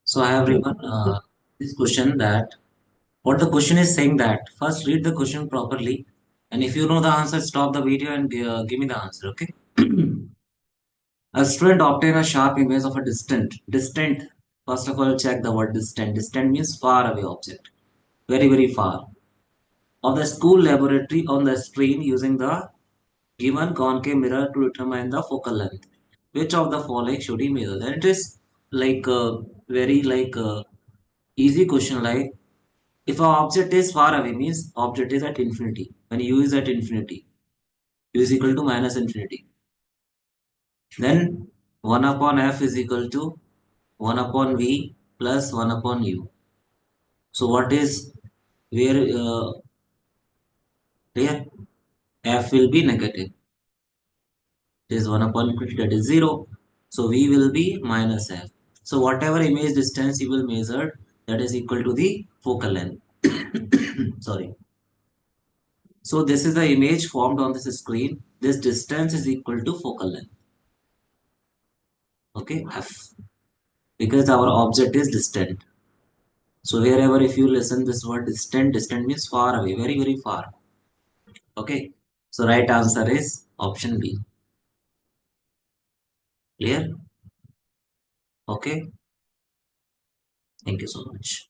So I have written this question that what the question is saying that first read the question properly, and if you know the answer, stop the video and give me the answer. Okay. A student obtain a sharp image of a distant. First of all, check the word distant. Distant means far away object, very far, of the school laboratory on the screen using the given concave mirror to determine the focal length. Which of the following should he measure? Then it is like very easy question. Like if an object is far away, means object is at infinity. When u is at infinity, u is equal to minus infinity. Then 1 upon f is equal to 1 upon v plus 1 upon u. So what is where f will be negative. It is 1 upon infinity, that is 0. So v will be minus f. So whatever image distance you will measure, that is equal to the focal length. Sorry. So this is the image formed on this screen. This distance is equal to focal length. Okay, f. Because our object is distant. So wherever if you listen this word distant, distant means far away, very far. Okay. So right answer is option B. Clear? Okay. Thank you so much.